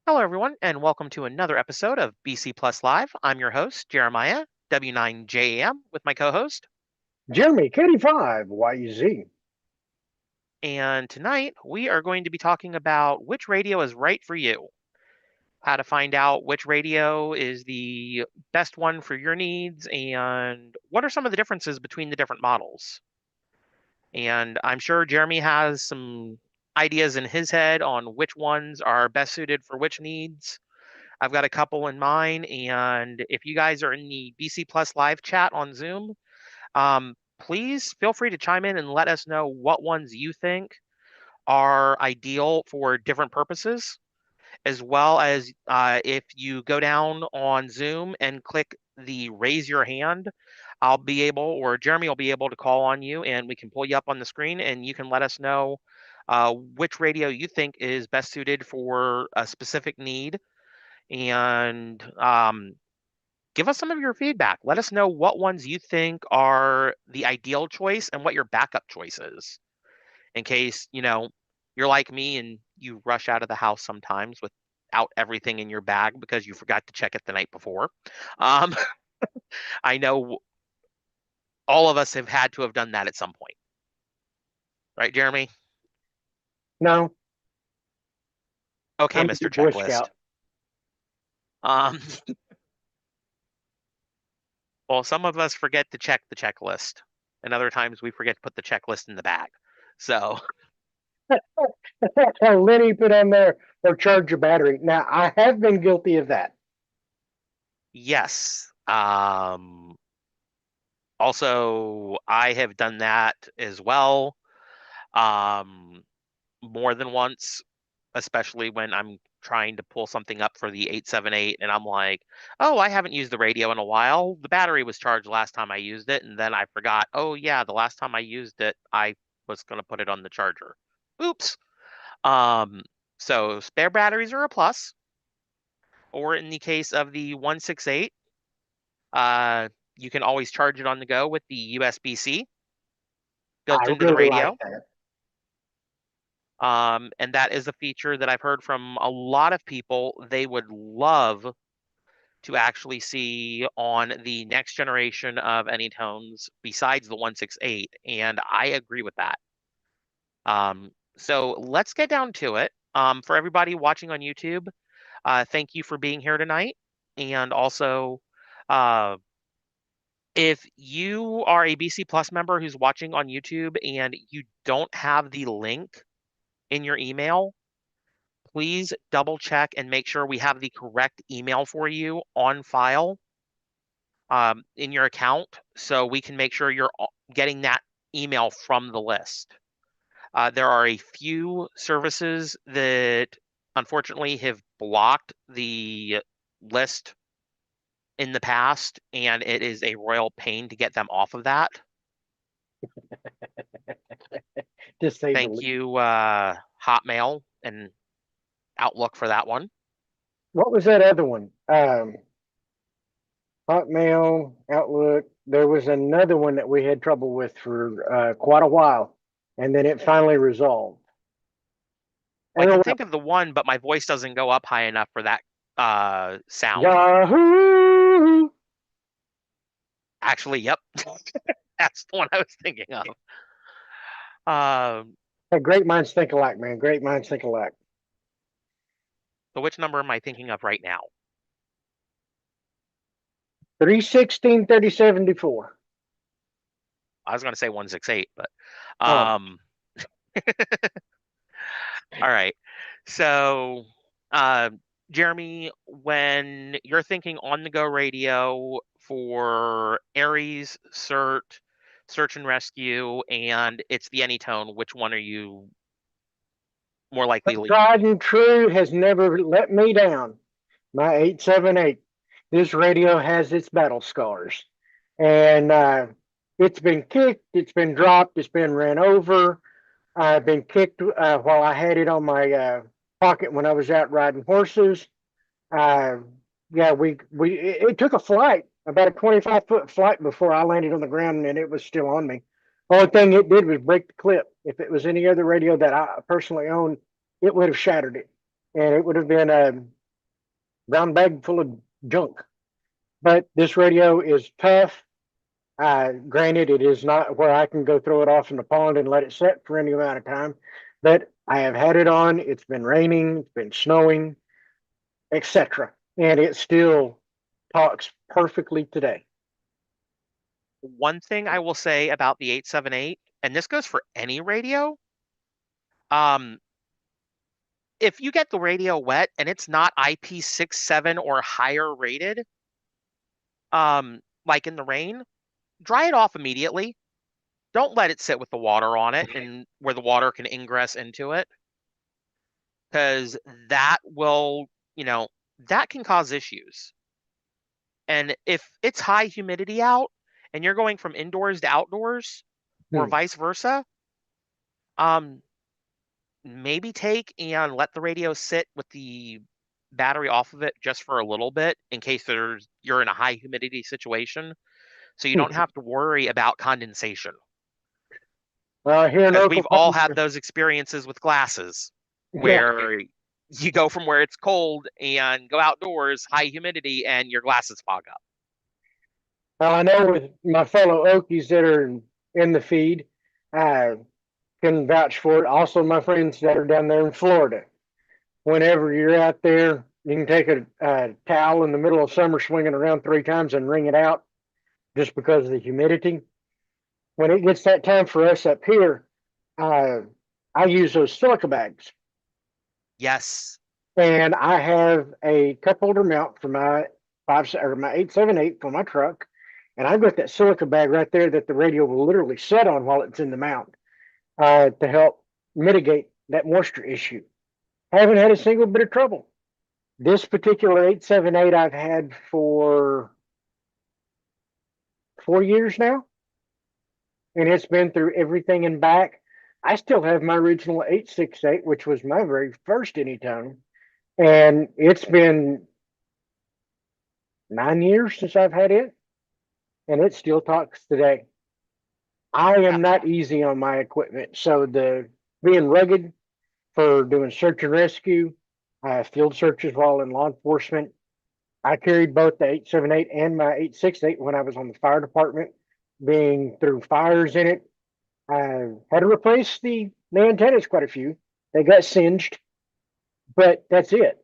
Hello, everyone, and welcome to another episode of BC Plus Live. I'm your host, Jeremiah, W9JAM, with my co host. Jeremy, K5YZ. And tonight we are going to be talking about which radio is right for you, how to find out which radio is the best one for your needs, and what are some of the differences between the different models. And I'm sure Jeremy has some ideas in his head on which ones are best suited for which needs. I've got a couple in mind, and if you guys are in the BC Plus live chat on Zoom, please feel free to chime in and let us know what ones you think are ideal for different purposes, as well as if you go down on Zoom and click the raise your hand, I'll be able, or Jeremy will be able to call on you, and we can pull you up on the screen, and you can let us know which radio you think is best suited for a specific need and give us some of your feedback. Let us know what ones you think are the ideal choice and what your backup choice is. In case, you're like me and you rush out of the house sometimes without everything in your bag because you forgot to check it the night before. Um, I know all of us have had to have done that at some point. Right, Jeremy? No, Okay, I'm a Mr. good Boy Checklist. Scout. Um, well, some of us forget to check the checklist, and other times we forget to put the checklist in the bag. So, Lenny put on there or charge your battery. Now, I have been guilty of that. yes. Also, I have done that as well, um, more than once, especially when I'm trying to pull something up for the 878 and I'm like, oh, I haven't used the radio in a while. The battery was charged last time I used it, and then I forgot, oh yeah, the last time I used it, I was gonna put it on the charger. Oops. Um, so spare batteries are a plus, or in the case of the 168, uh, you can always charge it on the go with the USB-C I built into the really like radio. that. And that is a feature that I've heard from a lot of people they would love to actually see on the next generation of AnyTones besides the 168. And I agree with that. So let's get down to it. For everybody watching on YouTube, thank you for being here tonight. And also, uh, if you are a BC Plus member who's watching on YouTube and you don't have the link in your email, please double check and make sure we have the correct email for you on file in your account so we can make sure you're getting that email from the list. There are a few services that unfortunately have blocked the list in the past, and it is a royal pain to get them off of that. To say the Thank least. you, Hotmail and Outlook, for that one. What was that other one? Hotmail, Outlook. There was another one that we had trouble with for quite a while, and then it finally resolved. Well, I can And think of the one, but my voice doesn't go up high enough for that sound. Yahoo! Actually, yep, that's the one I was thinking of. Um, Hey, great minds think alike, man. Great minds think alike. so which number am I thinking of right now? 316 3074. I was going to say 168, but Oh, um, all right. So, uh, Jeremy, when you're thinking on the go radio for Aries, search and rescue, and it's the AnyTone, which one are you more likely leaning? tried and true has never let me down. My 878. This radio has its battle scars. And it's been kicked, it's been dropped, it's been ran over. I've been kicked while I had it on my pocket when I was out riding horses. Uh, yeah, it took a flight, about a 25-foot flight before I landed on the ground and it was still on me. Only thing it did was break the clip. If it was any other radio that I personally owned, it would have shattered it. and it would have been a brown bag full of junk. But this radio is tough. Granted, it is not where I can go throw it off in the pond and let it set for any amount of time, but I have had it on. It's been raining, it's been snowing, etc., and it still talks perfectly today. One thing I will say about the 878, and this goes for any radio, um, if you get the radio wet and it's not IP67 or higher rated, like in the rain, dry it off immediately. Don't let it sit with the water on it and where the water can ingress into it, because that will, that can cause issues. And if it's high humidity out and you're going from indoors to outdoors or Hmm. vice versa, um, maybe take and let the radio sit with the battery off of it just for a little bit in case you're in a high humidity situation, so you don't have to worry about condensation. Here in Because we've all had Oklahoma, those experiences with glasses yeah. where you go from where it's cold and go outdoors, high humidity, and your glasses fog up. I know with my fellow Okies that are in the feed, I can vouch for it. Also, my friends that are down there in Florida. Whenever you're out there, you can take a towel in the middle of summer, swing it around 3 times and wring it out just because of the humidity. When it gets that time for us up here, uh, I use those silica bags. Yes. And I have a cup holder mount for my my 878 for my truck. And I've got that silica bag right there that the radio will literally set on while it's in the mount to help mitigate that moisture issue. Haven't had a single bit of trouble. This particular 878 I've had for 4 years now, and it's been through everything and back. I still have my original 868, which was my very first AnyTone, and it's been 9 years since I've had it, and it still talks today. I Uh, am not easy on my equipment, so the being rugged for doing search and rescue, field searches while in law enforcement. I carried both the 878 and my 868 when I was on the fire department, being through fires in it. I had to replace the antennas quite a few. They got singed, but that's it.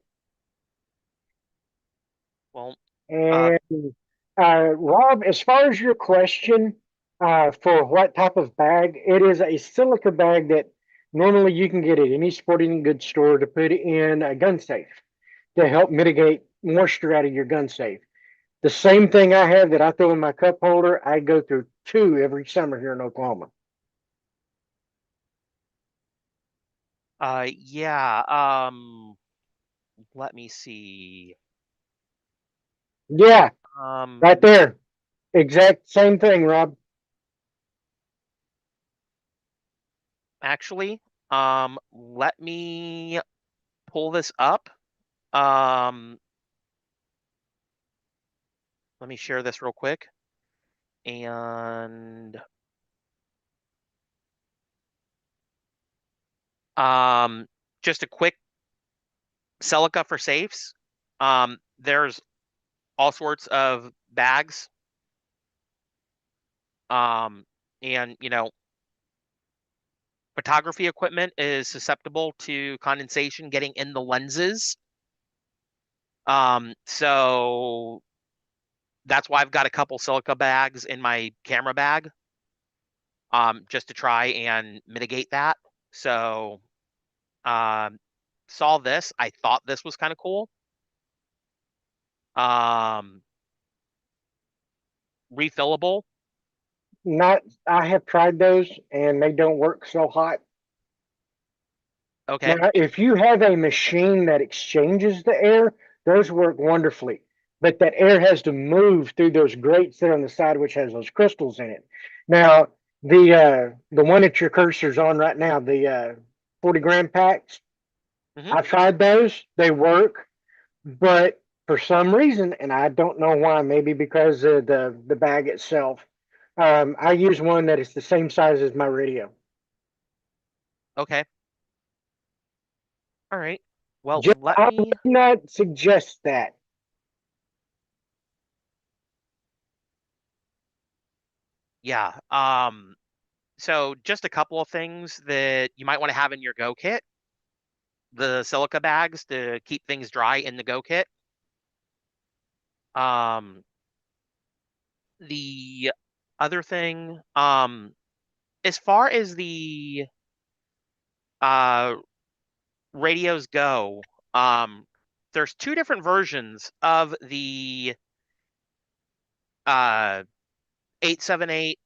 well, uh, And Rob, as far as your question for what type of bag, it is a silica bag that normally you can get at any sporting goods store to put in a gun safe to help mitigate moisture out of your gun safe. The same thing I have that I throw in my cup holder, I go through two every summer here in Oklahoma. yeah. Let me see. Yeah, right Um, there. Exact same thing, Rob. actually, let me pull this up. Um, let me share this real quick. And um, just a quick Celica for safes. There's all sorts of bags. Um, and photography equipment is susceptible to condensation getting in the lenses. So that's why I've got a couple silica bags in my camera bag, just to try and mitigate that. So, um, saw this. I thought this was kind of cool. Um, refillable. Not, I have tried those and they don't work so hot. Okay. Now, if you have a machine that exchanges the air, those work wonderfully. But that air has to move through those grates there on the side, which has those crystals in it. Now, the one that your cursor's on right now, the 40 gram packs, Hmm. I've tried those. They work, but for some reason, and I don't know why, maybe because of the bag itself, I use one that is the same size as my radio. Okay. All right. Well, I would not suggest that. yeah. So just a couple of things that you might want to have in your Go kit. The silica bags to keep things dry in the Go kit. Um, the other thing, as far as the uh radios go, there's two different versions of the 878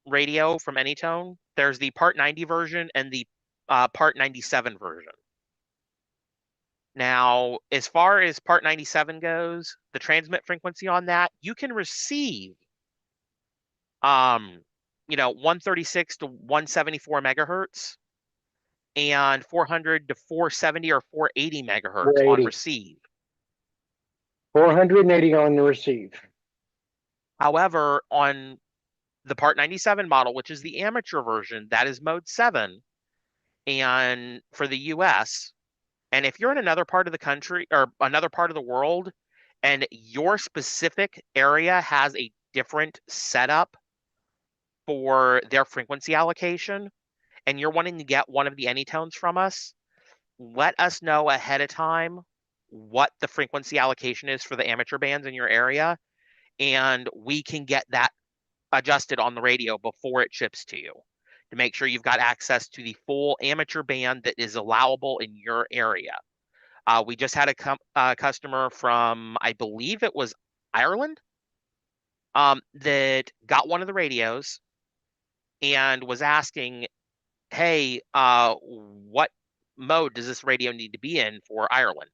radio from AnyTone. There's the Part 90 version and the Part 97 version. Now, as far as Part 97 goes, the transmit frequency on that, you can receive 136 to 174 megahertz and 400 to 470 or 480 megahertz on 480. receive. 480 on the receive. However, on the Part 97 model, which is the amateur version, that is mode 7, and for the US, and if you're in another part of the country or another part of the world and your specific area has a different setup for their frequency allocation and you're wanting to get one of the anytones from us, let us know ahead of time what the frequency allocation is for the amateur bands in your area, and we can get that adjusted on the radio before it ships to you to make sure you've got access to the full amateur band that is allowable in your area. We just had a customer from, I believe it was Ireland, that got one of the radios and was asking, hey, what mode does this radio need to be in for Ireland?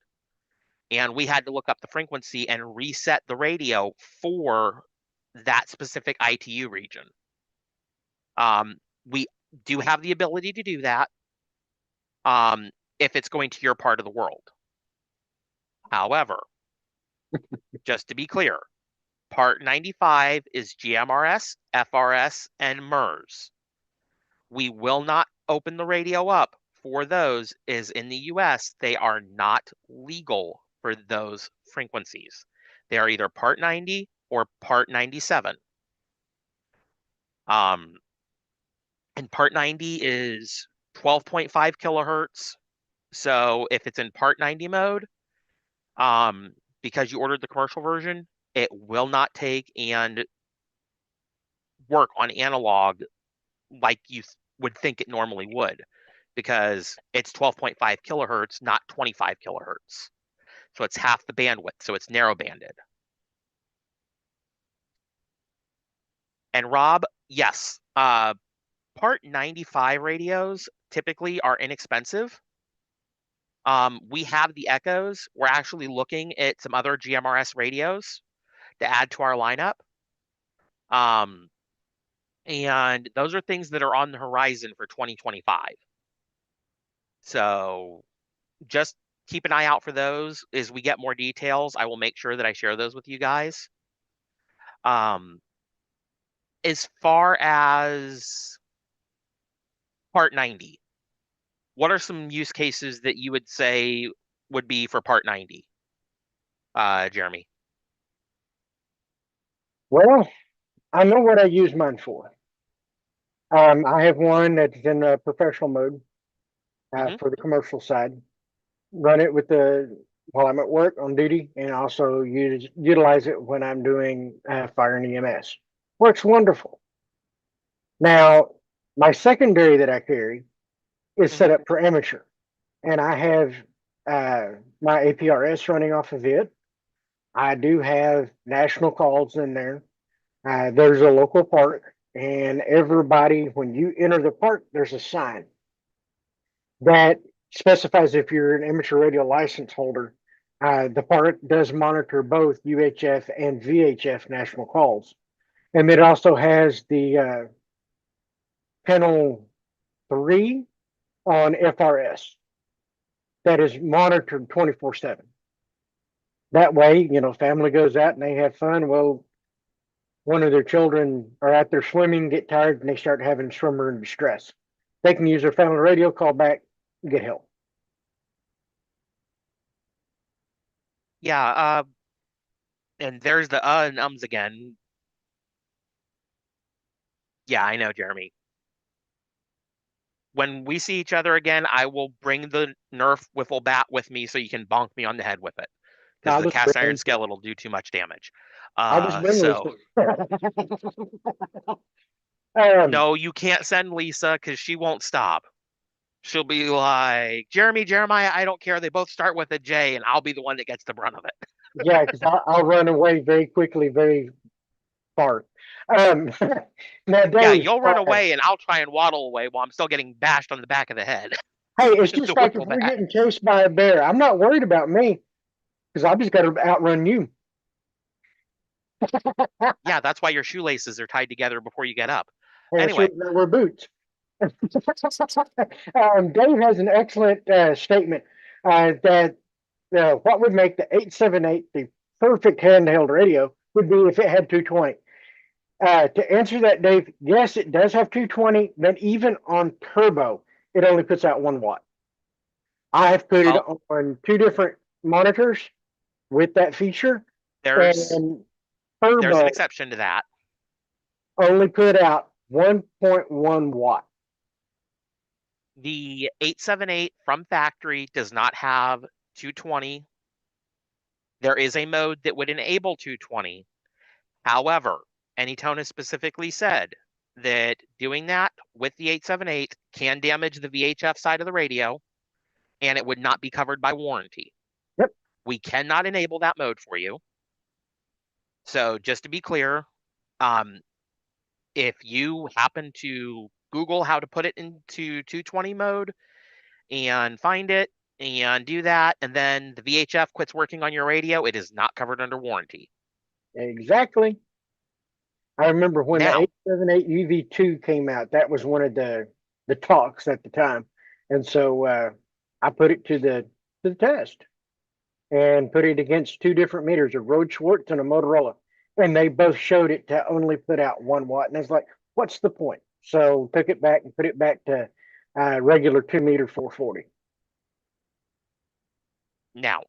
And we had to look up the frequency and reset the radio for that specific ITU region. We do have the ability to do that if it's going to your part of the world. However, just to be clear, Part 95 is GMRS, FRS, and MERS. We will not open the radio up for those, as in the US, they are not legal for those frequencies. They are either Part 90 or Part 97. And Part 90 is 12.5 kilohertz. So if it's in Part 90 mode, because you ordered the commercial version, it will not take and work on analog like you would think it normally would, because it's 12.5 kilohertz, not 25 kilohertz. So it's half the bandwidth, so it's narrow banded. And Rob, yes, Part 95 radios typically are inexpensive. We have the Echoes. We're actually looking at some other GMRS radios to add to our lineup. And those are things that are on the horizon for 2025. So just keep an eye out for those. As we get more details, I will make sure that I share those with you guys. As far as Part 90, what are some use cases that you would say would be for Part 90, Jeremy? Well, I know what I use mine for. I have one that's in professional mode Hmm. for the commercial side. Run it with the while I'm at work on duty, and also utilize it when I'm doing fire and EMS. Works wonderful. Now, my secondary that I carry is set Hmm. up for amateur, and I have my APRS running off of it. I do have national calls in there. There's a local park, and everybody, when you enter the park, there's a sign that specifies if you're an amateur radio license holder. The park does monitor both UHF and VHF national calls. And it also has the panel 3 on FRS that is monitored 24/7. That way, family goes out and they have fun. Well, one of their children are out there swimming, get tired, and they start having swimmer in distress. They can use their family radio, call back, get help. Yeah, and there's the and ums again. Yeah, I know, Jeremy. When we see each other again, I will bring the Nerf wiffle bat with me so you can bonk me on the head with it because I'll the just cast bring iron Lisa. skeleton will do too much damage. I'll just bring So Lisa. um, no, you can't send Lisa because she won't stop. She'll be like, Jeremy, Jeremiah, I don't care. They both start with a J, and I'll be the one that gets the brunt of it. yeah, because I'll run away very quickly, very far. Um, now, Yeah, Dave, you'll run away, and I'll try and waddle away while I'm still getting bashed on the back of the head hey, it's with the just like if wiffle we're bat. getting chased by a bear. I'm not worried about me because I just got to outrun you. Yeah, that's why your shoelaces are tied together before you get up. Hey, that's Anyway, what wear boots. Dave has an excellent statement that what would make the 878 the perfect handheld radio would be if it had 220. To answer that, Dave, yes, it does have 220, but even on turbo, it only puts out 1 watt. I have put it well, on two different monitors with that feature, there's and there's an turbo exception to that. only put out 1.1 watt. The 878 from factory does not have 220. There is a mode that would enable 220. However, AnyTone has specifically said that doing that with the 878 can damage the VHF side of the radio and it would not be covered by warranty. Yep, We cannot enable that mode for you. So, just to be clear, um, if you happen to Google how to put it into 220 mode and find it and do that, and then the VHF quits working on your radio, it is not covered under warranty. exactly. I remember when the Now, 878 UV2 came out, that was one of the talks at the time. And so I put it to the test and put it against two different meters, a Rode Schwartz and a Motorola. And they both showed it to only put out 1 watt. And I was like, what's the point? So took it back and put it back to regular 2 meter 440. now,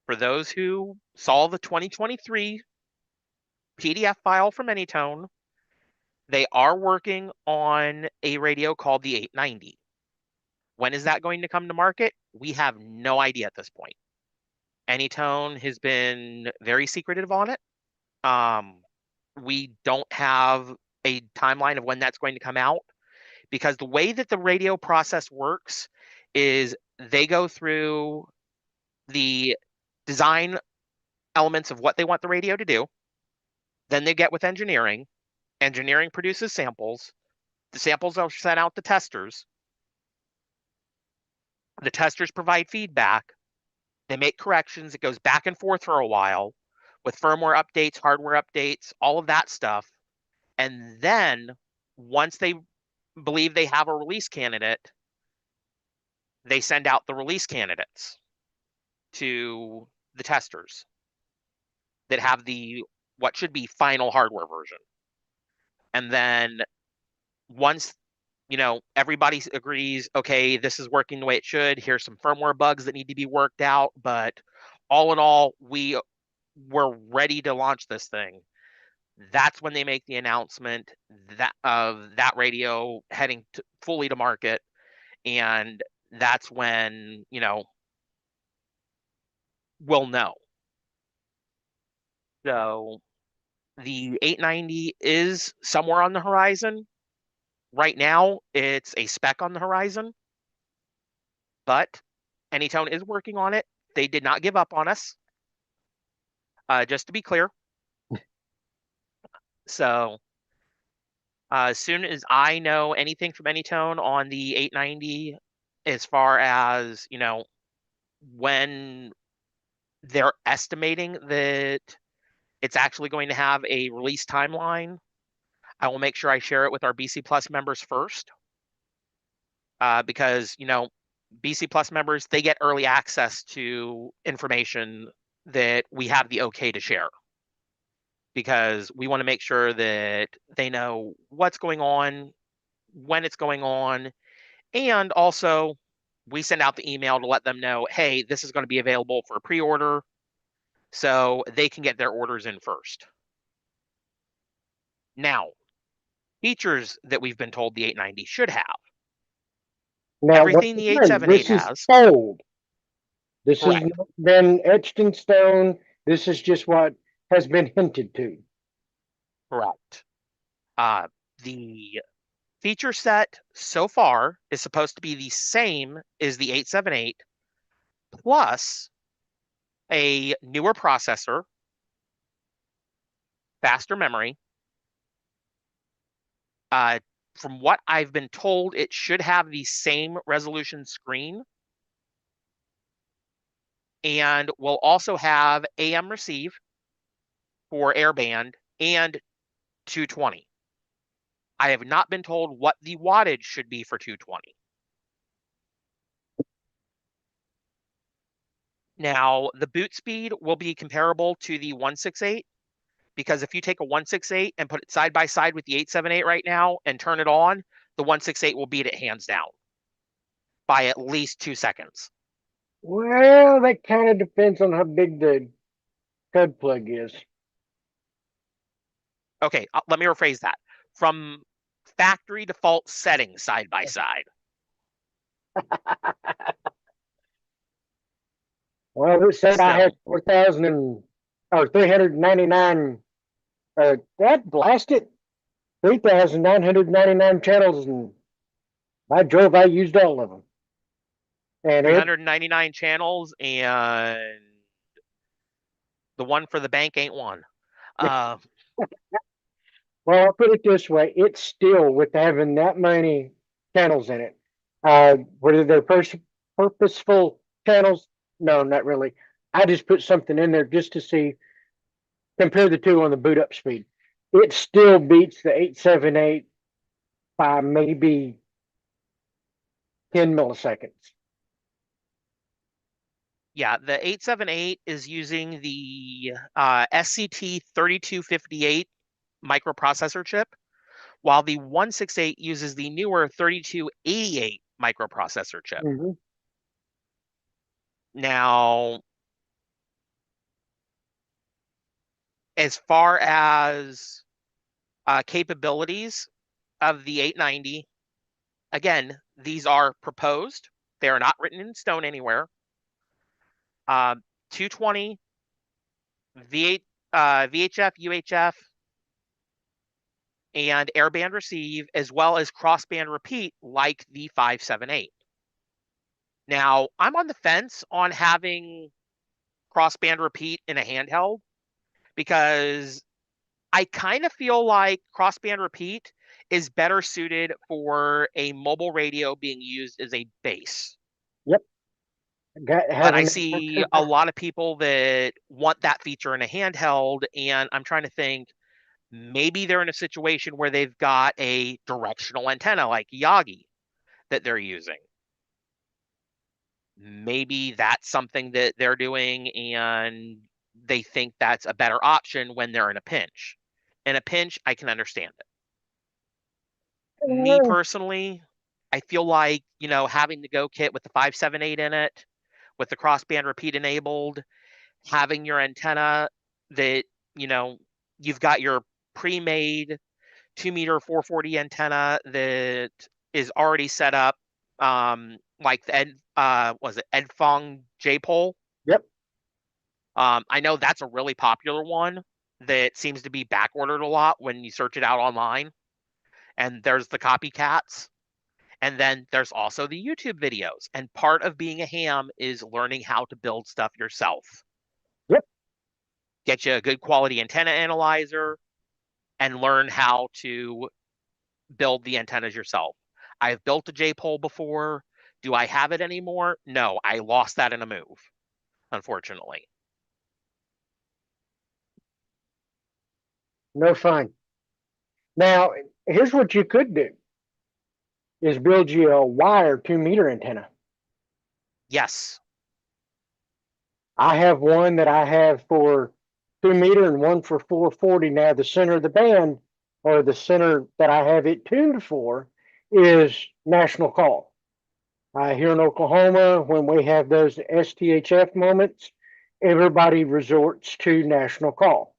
for those who saw the 2023 PDF file from Anytone, they are working on a radio called the 890. When is that going to come to market? We have no idea at this point. Anytone has been very secretive on it. Um, we don't have a timeline of when that's going to come out because the way that the radio process works is they go through the design elements of what they want the radio to do. Then they get with engineering. Engineering produces samples. The samples are sent out to testers. The testers provide feedback. They make corrections. It goes back and forth for a while with firmware updates, hardware updates, all of that stuff. And then once they believe they have a release candidate, they send out the release candidates to the testers that have the what should be final hardware version. And then once everybody agrees, okay, this is working the way it should. Here's some firmware bugs that need to be worked out, but all in all, we're ready to launch this thing. That's when they make the announcement that of that radio heading fully to market, and that's when we'll know. So the 890 is somewhere on the horizon. Right now, it's a spec on the horizon, but Anytone is working on it. They did not give up on us, just to be clear. So as soon as I know anything from Anytone on the 890, as far as when they're estimating that it's actually going to have a release timeline, I will make sure I share it with our BC Plus members first, because BC Plus members, they get early access to information that we have the okay to share because we want to make sure that they know what's going on, when it's going on, and also we send out the email to let them know, hey, this is going to be available for pre-order. so they can get their orders in first. Now, features that we've been told the 890 should have. Now, once Everything the again, 878 this is has. told. This has Correct. not been etched in stone. This is just what has been hinted to. Correct. The feature set so far is supposed to be the same as the 878 plus a newer processor, faster memory. Uh, from what I've been told, it should have the same resolution screen and will also have AM receive for airband and 220. I have not been told what the wattage should be for 220. Now, the boot speed will be comparable to the 168 because if you take a 168 and put it side by side with the 878 right now and turn it on, the 168 will beat it hands down by at least 2 seconds. Well, that kind of depends on how big the code plug is. Okay, let me rephrase that. From factory default settings side by side. Well, it said I had So 4,000 or 399. That blasted 3,999 channels, and by Jove, I used all of them. And it, 399 channels and the one for the bank ain't one. Uh, well, I'll put it this way: it's still with having that many channels in it. Whether they're purposeful channels, no, not really. I just put something in there just to see, compare the two on the boot up speed. It still beats the 878 by maybe 10 milliseconds. yeah, the 878 is using the SCT 3258 microprocessor chip, while the 168 uses the newer 3288 microprocessor chip. Mm-hmm. Now, as far as capabilities of the 890, again, these are proposed. They are not written in stone anywhere. 220, V8, VHF, UHF, and airband receive, as well as crossband repeat like the 578. Now, I'm on the fence on having crossband repeat in a handheld because I kind of feel like crossband repeat is better suited for a mobile radio being used as a base. Yep. But I Having see a lot of people that want that feature in a handheld, and I'm trying to think maybe they're in a situation where they've got a directional antenna like Yagi that they're using. Maybe that's something that they're doing and they think that's a better option when they're in a pinch. In a pinch, I can understand it. Me personally, I feel like, having the Go kit with the 578 in it, with the crossband repeat enabled, having your antenna that, you know, you've got your pre-made 2-meter 440 antenna that is already set up, like the was it Edfong J pole? yep. I know that's a really popular one that seems to be back ordered a lot when you search it out online. And there's the copycats. And then there's also the YouTube videos. And part of being a ham is learning how to build stuff yourself. Yep. Get you a good quality antenna analyzer and learn how to build the antennas yourself. I've built a J pole before. Do I have it anymore? No, I lost that in a move, unfortunately. No fun. Now, here's what you could do is build you a wire 2-meter antenna. Yes. I have one that I have for 2-meter and one for 440. Now, the center of the band, or the center that I have it tuned for, is national call. Here in Oklahoma, when we have those STHF moments, everybody resorts to national call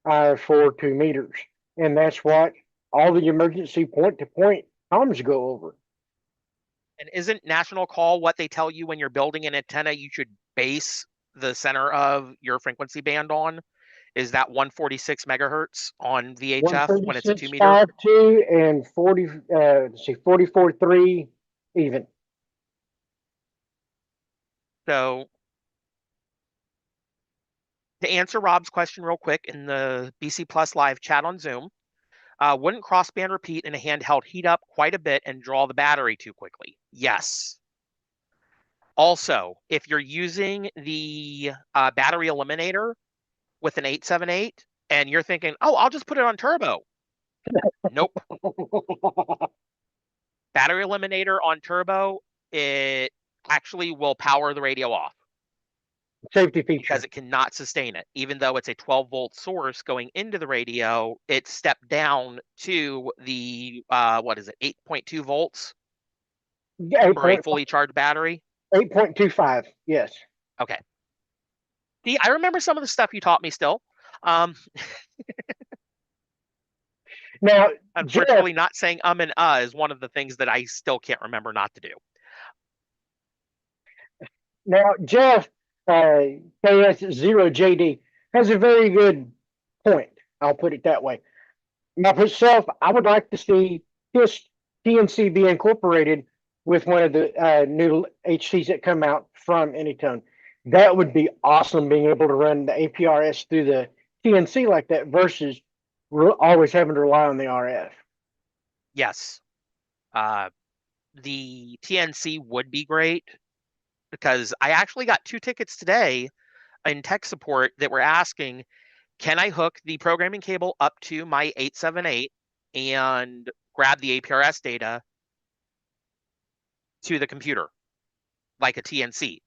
for 2 meters. And that's what all the emergency point to point comms go over. And isn't national call what they tell you when you're building an antenna you should base the center of your frequency band on? Is that 146 megahertz on VHF when it's a 2 meter? 136.52 and 40, let's see, 44.3 even. So to answer Rob's question real quick in the BC Plus live chat on Zoom, wouldn't crossband repeat in a handheld heat up quite a bit and draw the battery too quickly? Yes. Also, if you're using the battery eliminator with an 878 and you're thinking, oh, I'll just put it on turbo. Nope. Battery eliminator on turbo, it actually will power the radio off Safety because feature. it cannot sustain it. Even though it's a 12-volt source going into the radio, it's stepped down to the, what is it, 8.2 volts for a 8.5, fully charged battery. 8.25, yes. Okay. See, I remember some of the stuff you taught me still. Um, Now, Jeff, Unfortunately, not saying and is one of the things that I still can't remember not to do. Jeff, KS0JD has a very good point. I'll put it that way. Myself, I would like to see his TNC be incorporated with one of the new HCs that come out from AnyTone. That would be awesome, being able to run the APRS through the TNC like that versus always having to rely on the RF. Yes. The TNC would be great because I actually got 2 tickets today in tech support that were asking, can I hook the programming cable up to my 878 and grab the APRS data to the computer like a TNC?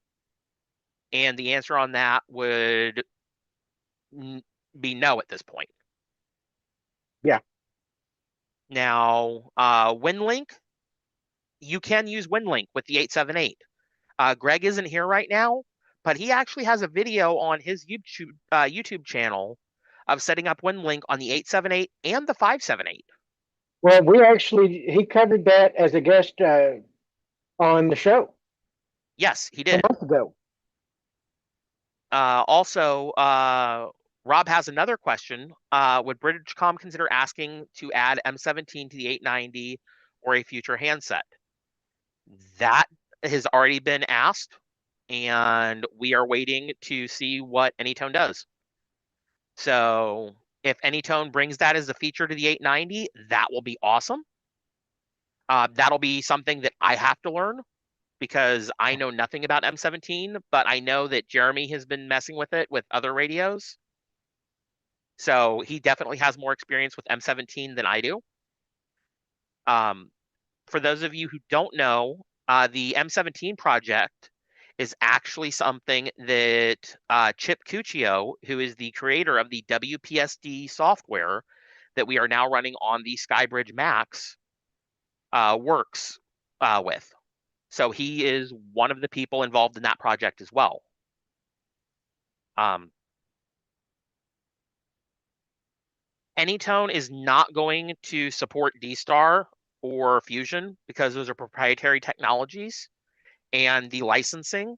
And the answer on that would be no at this point. Yeah. Now, WinLink, you can use WinLink with the 878. Greg isn't here right now, but he actually has a video on his YouTube channel of setting up WinLink on the 878 and the 578. Well, he covered that as a guest on the show Yes, he a did. month ago. Also, Rob has another question. Would BridgeCom consider asking to add M17 to the 890 or a future handset? That has already been asked, and we are waiting to see what AnyTone does. So if AnyTone brings that as a feature to the 890, that will be awesome. That'll be something that I have to learn because I know nothing about M17, but I know that Jeremy has been messing with it with other radios. So he definitely has more experience with M17 than I do. For those of you who don't know, the M17 project is actually something that Chip Cuccio, who is the creator of the WPSD software that we are now running on the Skybridge Max, works with. So he is one of the people involved in that project as well. AnyTone is not going to support D-Star or Fusion because those are proprietary technologies and the licensing,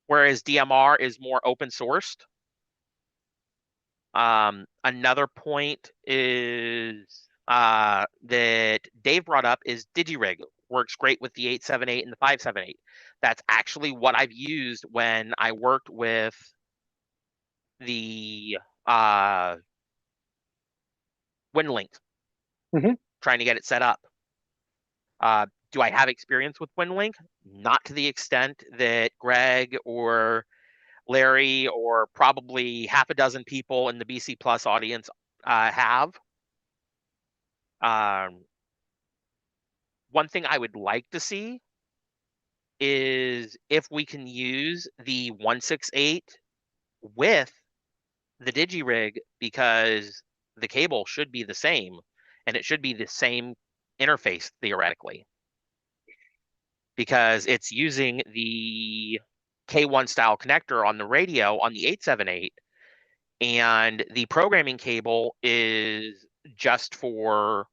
whereas DMR is more open sourced. Another point is that Dave brought up is DigiRig works great with the 878 and the 578. That's actually what I've used when I worked with the WinLink, trying to get it set up. Do I have experience with WinLink? Not to the extent that Greg or Larry or probably half a dozen people in the BC Plus audience have. One thing I would like to see is if we can use the 168 with the DigiRig because the cable should be the same and it should be the same interface theoretically because it's using the K1 style connector on the radio on the 878, and the programming cable is just for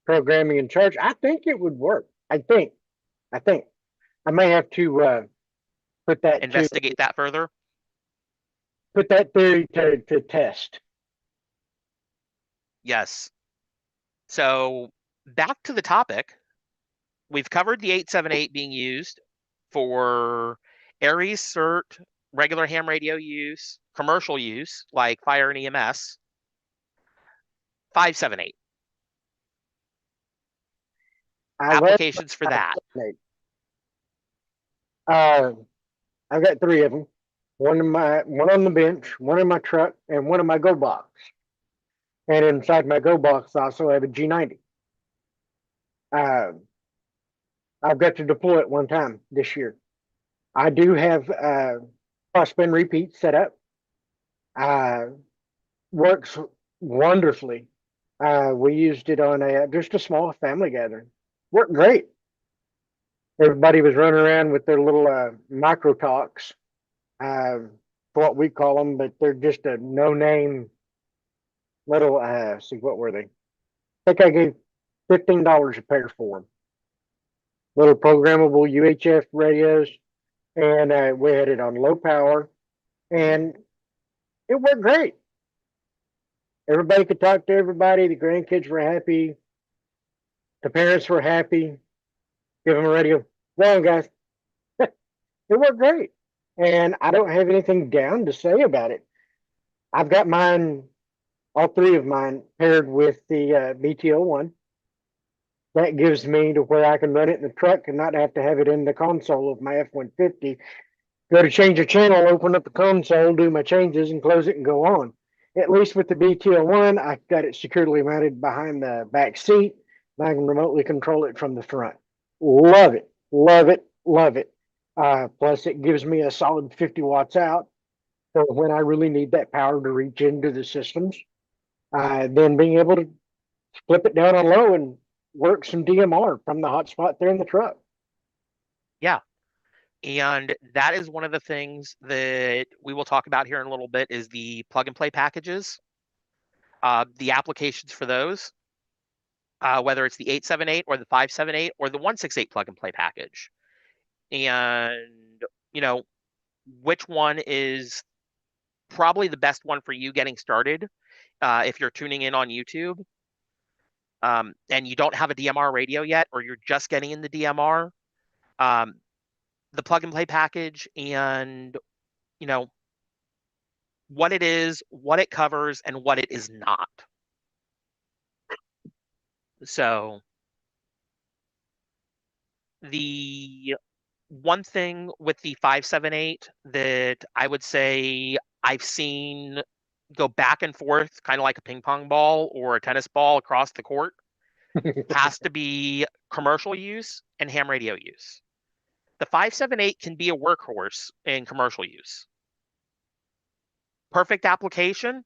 Programming and charge. I think it would work. I think. I may have to put that to investigate that further. put that theory to test. Yes. So back to the topic. We've covered the 878 being used for Aries CERT, regular ham radio use, commercial use like fire and EMS. 578 I love applications for that. 578. Uh, I've got three of them. One on the bench, one in my truck, and one in my go box. And inside my go box, I also have a G90. Uh, I've got to deploy it one time this year. I do have cross spin repeat set up. Uh, Works wonderfully. We used it on just a small family gathering. Worked great. Everybody was running around with their little micro talks, what we call them, but they're just a no name little. See, what were they? I think I gave $15 a pair for them. Little programmable UHF radios, and we had it on low power, and it worked great. Everybody could talk to everybody. The grandkids were happy. The parents were happy. Give them a radio. Go on, guys. It worked great. And I don't have anything down to say about it. I've got mine, all three of mine, paired with the BTO1. That gives me to where I can run it in the truck and not have to have it in the console of my F-150. Go to change a channel, open up the console, do my changes, and close it and go on. At least with the BTO1, I got it securely mounted behind the back seat. And I can remotely control it from the front. Love it, love it, love it. Plus, it gives me a solid 50 watts out for when I really need that power to reach into the systems. Then being able to flip it down on low and work some DMR from the hotspot there in the truck. Yeah. And that is one of the things that we will talk about here in a little bit is the plug and play packages, the applications for those, whether it's the 878 or the 578 or the 168 plug and play package. And, you know, which one is probably the best one for you getting started if you're tuning in on YouTube and you don't have a DMR radio yet, or you're just getting in the DMR, the plug and play package and, you know, what it is, what it covers, and what it is not. So the one thing with the 578 that I would say I've seen go back and forth, kind of like a ping pong ball or a tennis ball across the court, has to be commercial use and ham radio use. The 578 can be a workhorse in commercial use. Perfect application,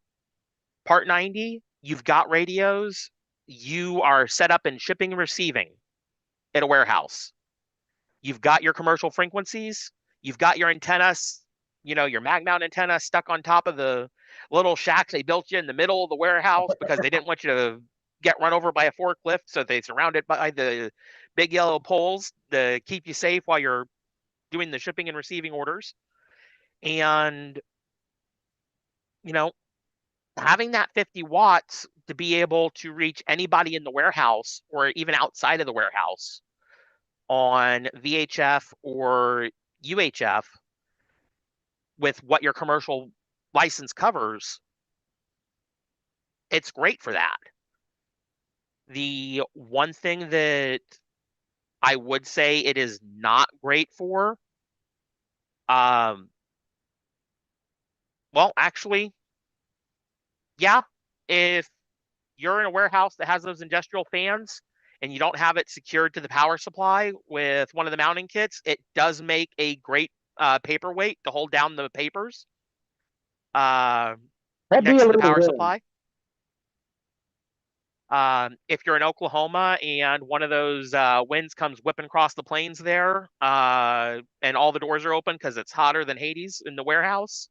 Part 90, you've got radios, you are set up in shipping and receiving at a warehouse. You've got your commercial frequencies, you've got your antennas, you know, your mag mount antenna stuck on top of the little shacks they built you in the middle of the warehouse because they didn't want you to get run over by a forklift, so they surround it by the big yellow poles to keep you safe while you're doing the shipping and receiving orders. And, you know, having that 50 watts to be able to reach anybody in the warehouse or even outside of the warehouse on VHF or UHF with what your commercial license covers, it's great for that. The one thing that I would say it is not great for, um, well, actually, yeah, if you're in a warehouse that has those industrial fans and you don't have it secured to the power supply with one of the mounting kits, it does make a great paperweight to hold down the papers That'd be next a to the little power room. supply. If you're in Oklahoma and one of those winds comes whipping across the plains there, and all the doors are open because it's hotter than Hades in the warehouse,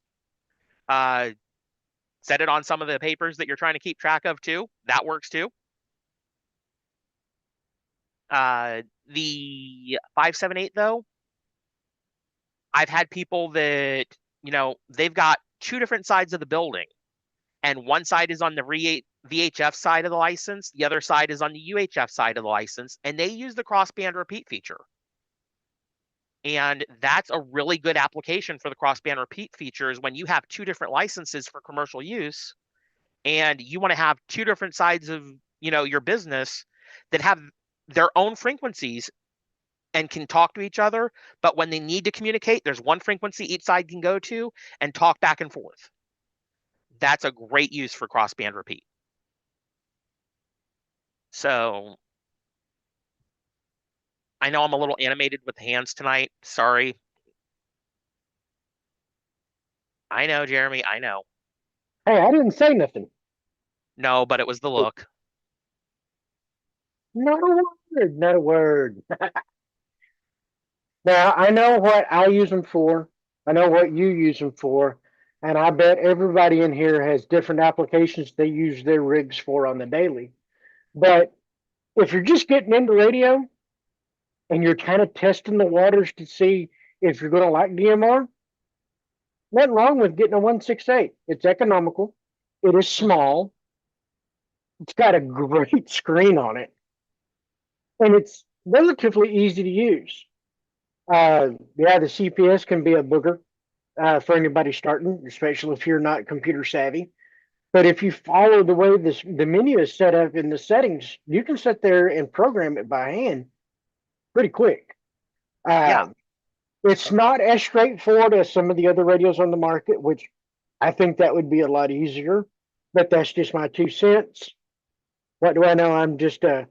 uh, set it on some of the papers that you're trying to keep track of too. That works too. The 578 though, I've had people that, they've got two different sides of the building, and one side is on the VHF side of the license, the other side is on the UHF side of the license, and they use the crossband repeat feature. And that's a really good application for the crossband repeat features when you have two different licenses for commercial use and you want to have two different sides of, your business that have their own frequencies and can talk to each other, but when they need to communicate, there's one frequency each side can go to and talk back and forth. That's a great use for crossband repeat. So I know I'm a little animated with the hands tonight. Sorry. I know, Jeremy. I know. Hey, I didn't say nothing. No, but it was the look. Not a word, not a word. Now, I know what I use them for. I know what you use them for. And I bet everybody in here has different applications they use their rigs for on the daily. But if you're just getting into radio and you're kind of testing the waters to see if you're going to like DMR, nothing wrong with getting a 168. It's economical. It is Hmm. small. It's got a great screen on it. And it's relatively easy to use. Yeah, the CPS can be a booger for anybody starting, especially if you're not computer savvy. But if you follow the way the menu is set up in the settings, you can sit there and program it by hand pretty quick. Yeah. Uh, it's not as straightforward as some of the other radios on the market, which I think that would be a lot easier. But that's just my 2 cents. What do I know? I'm just an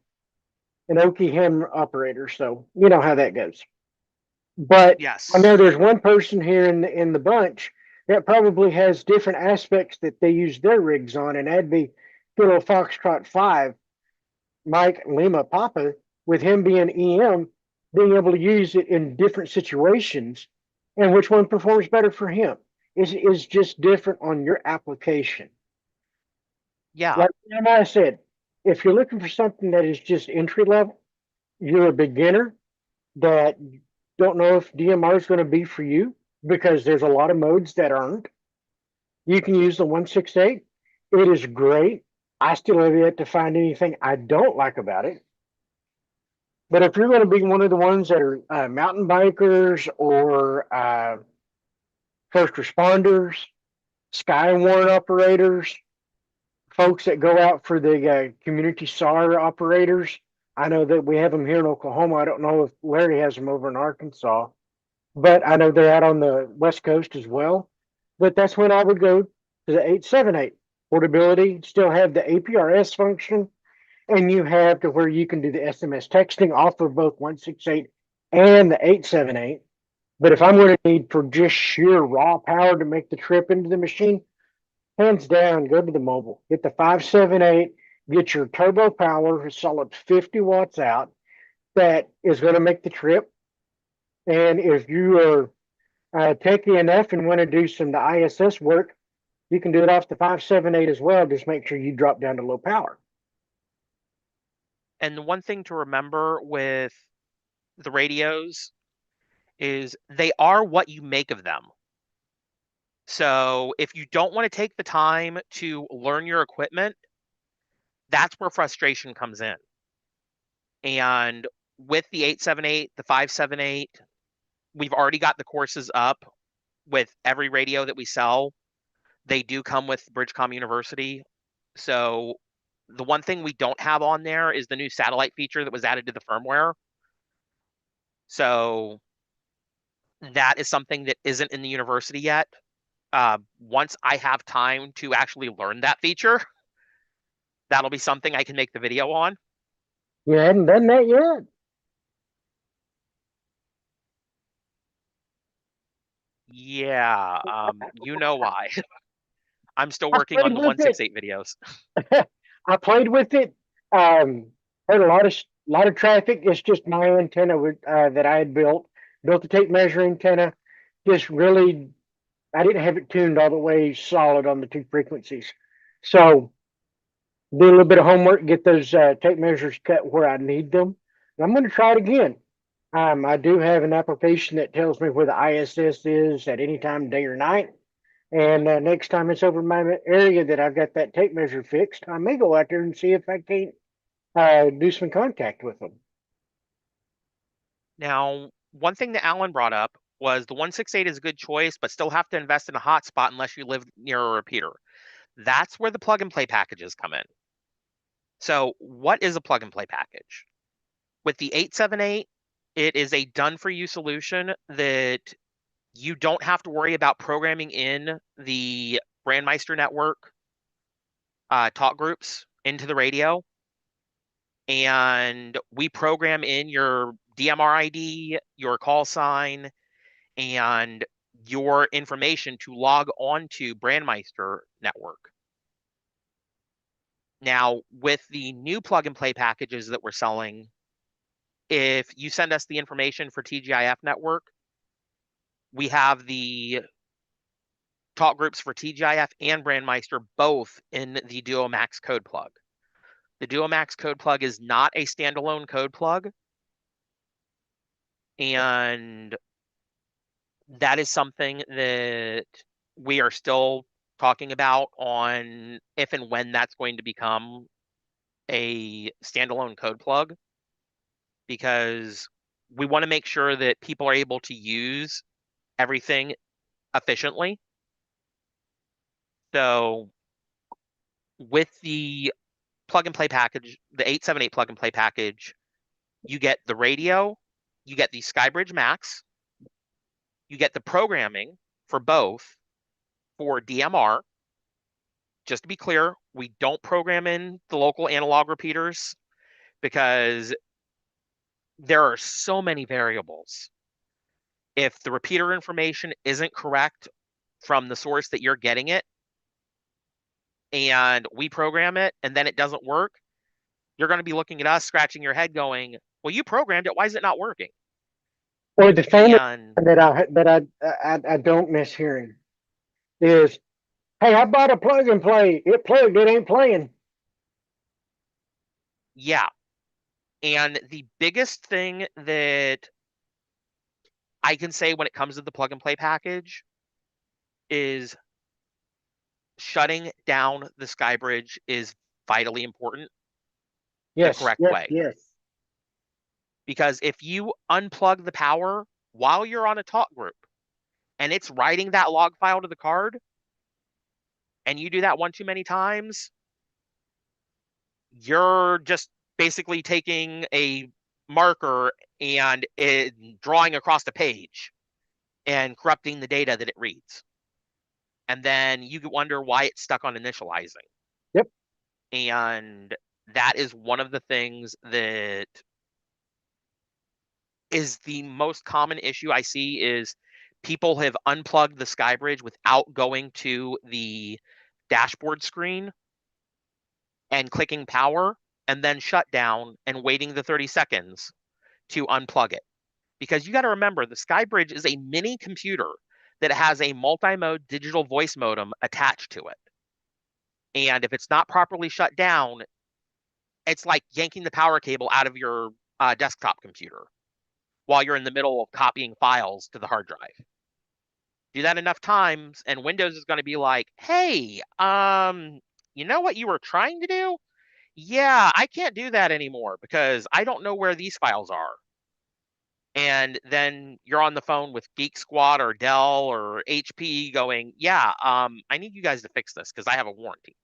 Okie ham operator, so you know how that goes. But I Yes. know there's one person here in the bunch that probably has different aspects that they use their rigs on, and that'd be Kilo Foxtrot 5, Mike Lima Papa, with him being EM, being able to use it in different situations, and which one performs better for him is just different on your application. Yeah. Like I said, if you're looking for something that is just entry level, you're a beginner that don't know if DMR is going to be for you because there's a lot of modes that aren't. You can use the 168. It is great. I still have yet to find anything I don't like about it. But if you're going to be one of the ones that are mountain bikers or first responders, sky warrant operators, folks that go out for the community SAR operators, I know that we have them here in Oklahoma. I don't know if Larry has them over in Arkansas, but I know they're out on the West Coast as well. But that's when I would go to the 878. Portability, still have the APRS function, and you have to where you can do the SMS texting off of both 168 and the 878. But if I'm going to need for just sheer raw power to make the trip into the machine, hands down, go to the mobile. Get the 578, get your turbo power, a solid 50 watts out. That is going to make the trip. And if you are techy enough and want to do some the ISS work, you can do it off the 578 as well. Just make sure you drop down to low power. And the one thing to remember with the radios is they are what you make of them. So if you don't want to take the time to learn your equipment, that's where frustration comes in. And with the 878, the 578, we've already got the courses up with every radio that we sell. They do come with BridgeCom University. So the one thing we don't have on there is the new satellite feature that was added to the firmware. So that is something that isn't in the university yet. Once I have time to actually learn that feature, that'll be something I can make the video on. You hadn't done that yet. Yeah, you know why. I'm still I working on played the with it. 168 videos. I played with it. Heard lot of traffic. It's just my antenna that I had built the tape measure antenna. Just really, I didn't have it tuned all the way solid on the two frequencies. So do a little bit of homework, get those tape measures cut where I need them. And I'm going to try it again. I do have an application that tells me where the ISS is at any time, day or night. And next time it's over my area that I've got that tape measure fixed, I may go out there and see if I can't do some contact with them. Now, one thing that Alan brought up was the 168 is a good choice, but still have to invest in a hotspot unless you live near a repeater. That's where the plug and play packages come in. So, what is a plug and play package? With the 878, it is a done for you solution that you don't have to worry about programming in the Brandmeister network talk groups into the radio. And we program in your DMR ID, your call sign, and your information to log on to Brandmeister network. Now, with the new plug and play packages that we're selling, if you send us the information for TGIF network, we have the talk groups for TGIF and Brandmeister both in the Duo Max code plug. The Duo Max code plug is not a standalone code plug, and that is something that we are still talking about on if and when that's going to become a standalone code plug, because we want to make sure that people are able to use everything efficiently. So with the plug and play package, the 878 plug and play package, you get the radio, you get the Skybridge Max, you get the programming for both for DMR. Just to be clear, we don't program in the local analog repeaters because there are so many variables. If the repeater information isn't correct from the source that you're getting it, and we program it and then it doesn't work, you're going to be looking at us scratching your head going, well, you programmed it, why is it not working? Or the famous And that I don't miss hearing is, "Hey, I bought a plug and play. It plugged. It ain't playing." yeah, and the biggest thing that I can say when it comes to the plug and play package is shutting down the Skybridge is vitally important the Yes, correct yes, way. yes. Because if you unplug the power while you're on a talk group and it's writing that log file to the card, and you do that one too many times, you're just basically taking a marker and drawing across the page and corrupting the data that it reads. And then you wonder why it's stuck on initializing. Yep. And that is one of the things that is the most common issue I see is people have unplugged the Skybridge without going to the dashboard screen and clicking power and then shut down and waiting the 30 seconds to unplug it. Because you got to remember, the Skybridge is a mini computer that has a multi-mode digital voice modem attached to it. And if it's not properly shut down, it's like yanking the power cable out of your desktop computer while you're in the middle of copying files to the hard drive. Do that enough times, and Windows is going to be like, hey, you know what you were trying to do? Yeah, I can't do that anymore because I don't know where these files are. And then you're on the phone with Geek Squad or Dell or HP going, yeah, I need you guys to fix this because I have a warranty.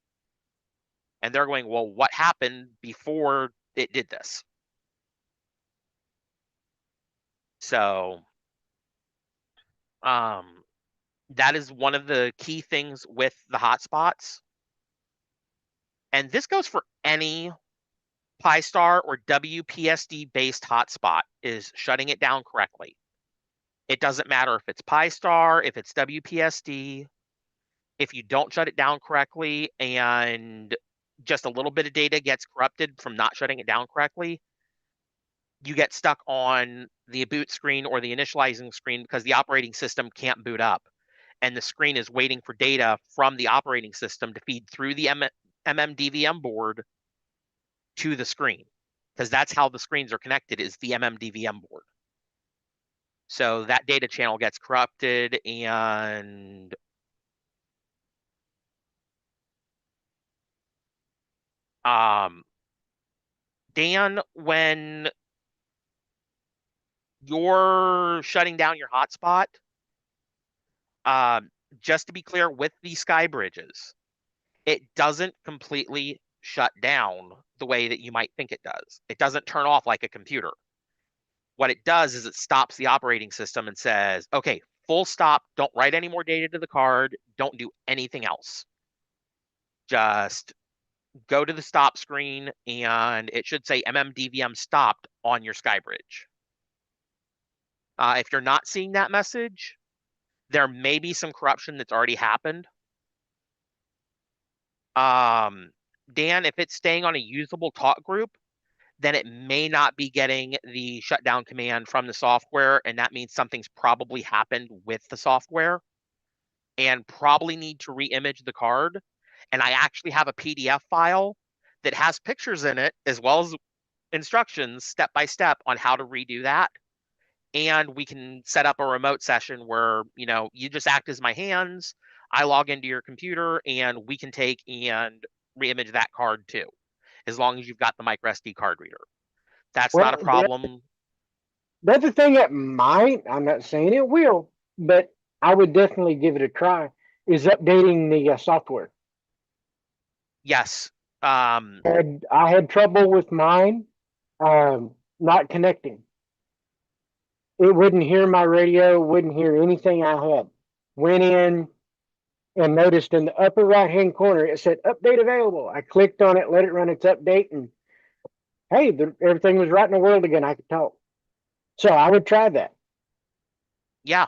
And they're going, well, what happened before it did this? So um, that is one of the key things with the hotspots. And this goes for any Pi-Star or WPSD based hotspot is shutting it down correctly. It doesn't matter if it's Pi-Star, if it's WPSD. If you don't shut it down correctly and just a little bit of data gets corrupted from not shutting it down correctly, you get stuck on the boot screen or the initializing screen because the operating system can't boot up. And the screen is waiting for data from the operating system to feed through the MMDVM board to the screen, because that's how the screens are connected, is the MMDVM board. So that data channel gets corrupted, and Dan, when you're shutting down your hotspot, um, just to be clear, with the sky bridges, it doesn't completely shut down the way that you might think it does. It doesn't turn off like a computer. What it does is it stops the operating system and says, okay, full stop, don't write any more data to the card, don't do anything else. Just go to the stop screen, and it should say MMDVM stopped on your SkyBridge. If you're not seeing that message, there may be some corruption that's already happened. Dan, if it's staying on a usable talk group, then it may not be getting the shutdown command from the software, and that means something's probably happened with the software and probably need to re-image the card. And I actually have a PDF file that has pictures in it as well as instructions step by step on how to redo that. And we can set up a remote session where, you just act as my hands, I log into your computer, and we can take and re-image that card too, as long as you've got the micro SD card reader. That's not a Well, problem. that's the thing that might, I'm not saying it will, but I would definitely give it a try, is updating the software. Yes. Um, And I had trouble with mine not connecting. It wouldn't hear my radio, wouldn't hear anything I had. Went in and noticed in the upper right hand corner it said update available. I clicked on it, let it run its update, and hey, everything was right in the world again. I could talk. So I would try that. yeah.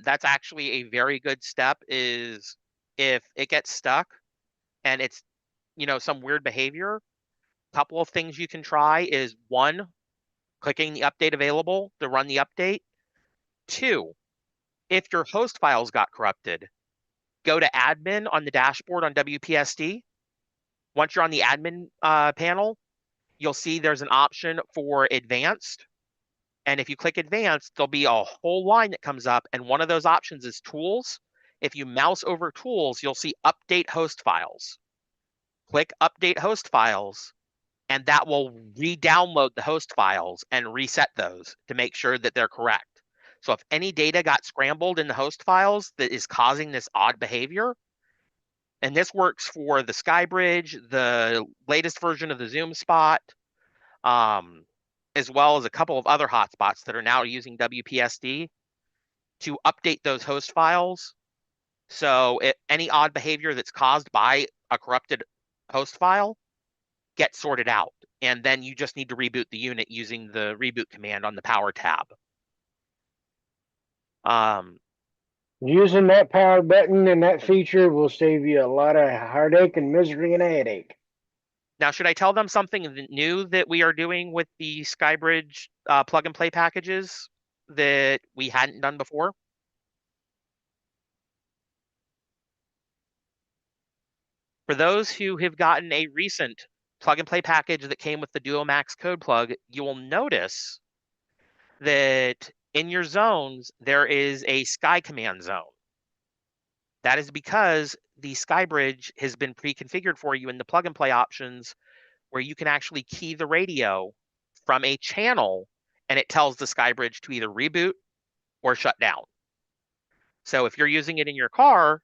That's actually a very good step, is if it gets stuck and it's, some weird behavior, a couple of things you can try is, one, clicking the update available to run the update. Two, if your host files got corrupted, go to admin on the dashboard on WPSD. Once you're on the admin panel, you'll see there's an option for advanced. And if you click advanced, there'll be a whole line that comes up. And one of those options is tools. If you mouse over tools, you'll see update host files. Click update host files, and that will re-download the host files and reset those to make sure that they're correct. So if any data got scrambled in the host files that is causing this odd behavior, and this works for the SkyBridge, the latest version of the Zoom Spot, as well as a couple of other hotspots that are now using WPSD, to update those host files. So any odd behavior that's caused by a corrupted host file gets sorted out. And then you just need to reboot the unit using the reboot command on the power tab. Using that power button and that feature will save you a lot of heartache and misery and a headache. Now, should I tell them something new that we are doing with the SkyBridge plug and play packages that we hadn't done before? For those who have gotten a recent plug and play package that came with the DuoMax code plug, you will notice that in your zones, there is a Sky Command zone. That is because the SkyBridge has been pre-configured for you in the plug and play options, where you can actually key the radio from a channel, and it tells the SkyBridge to either reboot or shut down. So if you're using it in your car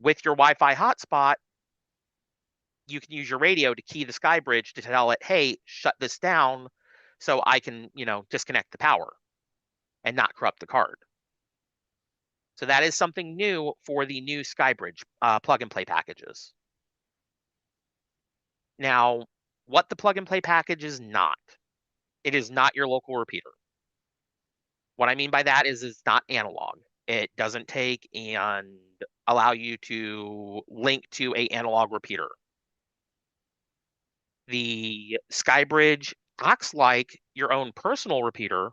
with your Wi-Fi hotspot, you can use your radio to key the SkyBridge to tell it, hey, shut this down so I can, disconnect the power and not corrupt the card. So that is something new for the new SkyBridge plug and play packages. Now, what the plug and play package is not, it is not your local repeater. What I mean by that is it's not analog. It doesn't take and allow you to link to an analog repeater. The SkyBridge acts like your own personal repeater